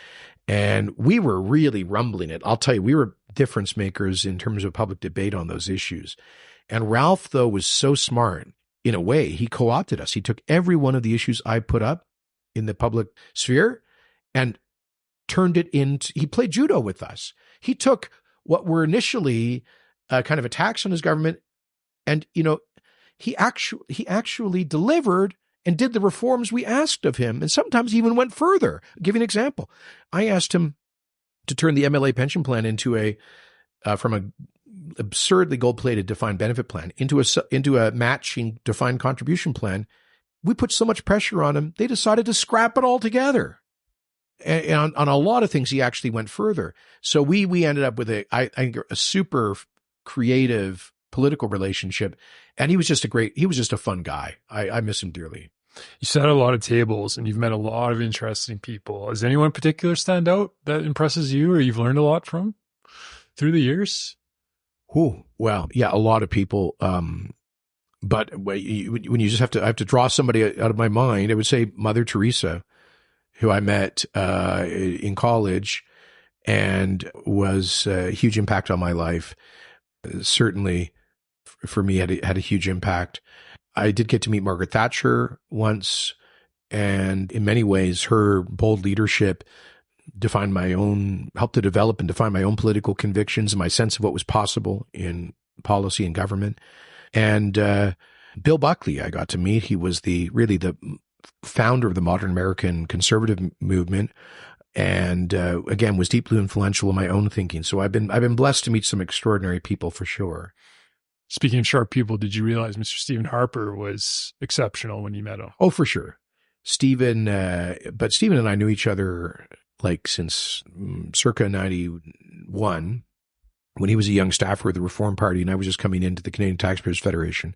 And we were really rumbling it. I'll tell you, we were difference makers in terms of public debate on those issues. And Ralph, though, was so smart. In a way, he co-opted us. He took every one of the issues I put up in the public sphere and turned it into, he played judo with us. He took what were initially kind of attacks on his government, and he actually delivered and did the reforms we asked of him, and sometimes even went further. I'll give you an example. I asked him to turn the MLA pension plan into from a absurdly gold-plated defined benefit plan into a matching defined contribution plan. We put so much pressure on him, they decided to scrap it altogether. And on a lot of things, he actually went further. So we ended up with I think a super creative political relationship. And he was just a fun guy. I miss him dearly. You sat at a lot of tables and you've met a lot of interesting people. Does anyone in particular stand out that impresses you or you've learned a lot from through the years? Oh, well, yeah, a lot of people. But when you just I have to draw somebody out of my mind, I would say Mother Teresa, who I met in college and was a huge impact on my life. Certainly, for me, had a huge impact. I did get to meet Margaret Thatcher once, and in many ways, her bold leadership helped to develop and define my own political convictions and my sense of what was possible in policy and government. And Bill Buckley, I got to meet. He was really the founder of the modern American conservative movement, and again was deeply influential in my own thinking. So I've been blessed to meet some extraordinary people for sure. Speaking of sharp people, did you realize Mr. Stephen Harper was exceptional when you met him? Oh, for sure. Stephen and I knew each other since circa 91, when he was a young staffer of the Reform Party and I was just coming into the Canadian Taxpayers Federation.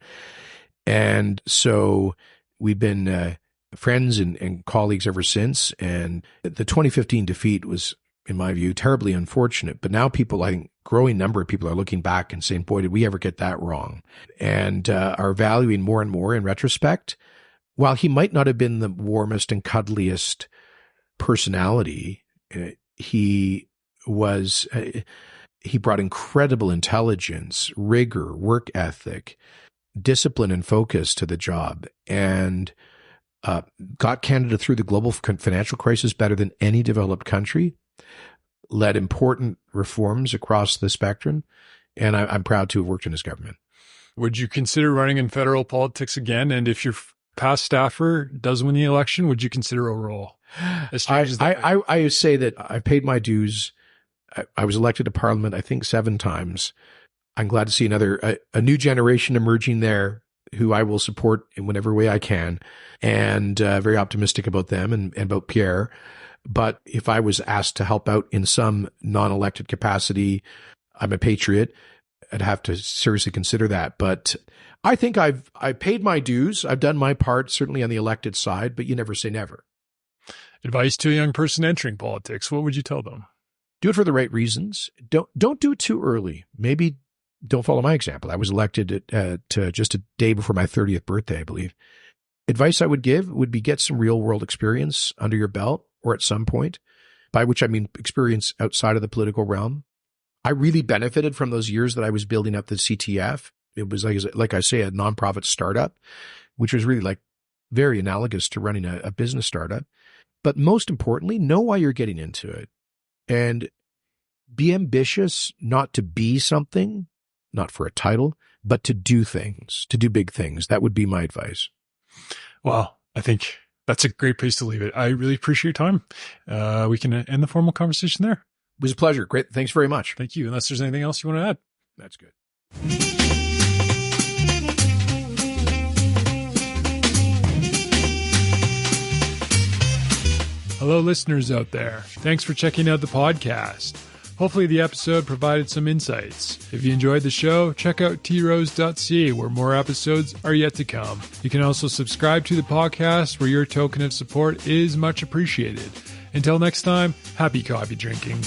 And so we've been friends and colleagues ever since. And the 2015 defeat was, in my view, terribly unfortunate. But now people, I think, growing number of people are looking back and saying, boy, did we ever get that wrong? And are valuing more and more in retrospect. While he might not have been the warmest and cuddliest personality, he brought incredible intelligence, rigor, work ethic, discipline, and focus to the job, and got Canada through the global financial crisis better than any developed country, led important reforms across the spectrum, and I'm proud to have worked in his government. Would you consider running in federal politics again? And if your past staffer does win the election, would you consider a role? I say that I paid my dues. I was elected to Parliament, I think, 7 times. I'm glad to see a new generation emerging there who I will support in whatever way I can, and very optimistic about them and about Pierre. But if I was asked to help out in some non-elected capacity, I'm a patriot. I'd have to seriously consider that. But I think I paid my dues. I've done my part, certainly on the elected side, but you never say never. Advice to a young person entering politics, what would you tell them? Do it for the right reasons. Don't do it too early. Maybe don't follow my example. I was elected to just a day before my 30th birthday, I believe. Advice I would give would be get some real world experience under your belt, or at some point, by which I mean experience outside of the political realm. I really benefited from those years that I was building up the CTF. It was like I say, a nonprofit startup, which was really like very analogous to running a business startup. But most importantly, know why you're getting into it, and be ambitious not to be something, not for a title, but to do things, to do big things. That would be my advice. Well, I think that's a great place to leave it. I really appreciate your time. We can end the formal conversation there. It was a pleasure. Great. Thanks very much. Thank you. Unless there's anything else you want to add. That's good. Hello, listeners out there. Thanks for checking out the podcast. Hopefully the episode provided some insights. If you enjoyed the show, check out trose.ca where more episodes are yet to come. You can also subscribe to the podcast where your token of support is much appreciated. Until next time, happy coffee drinking.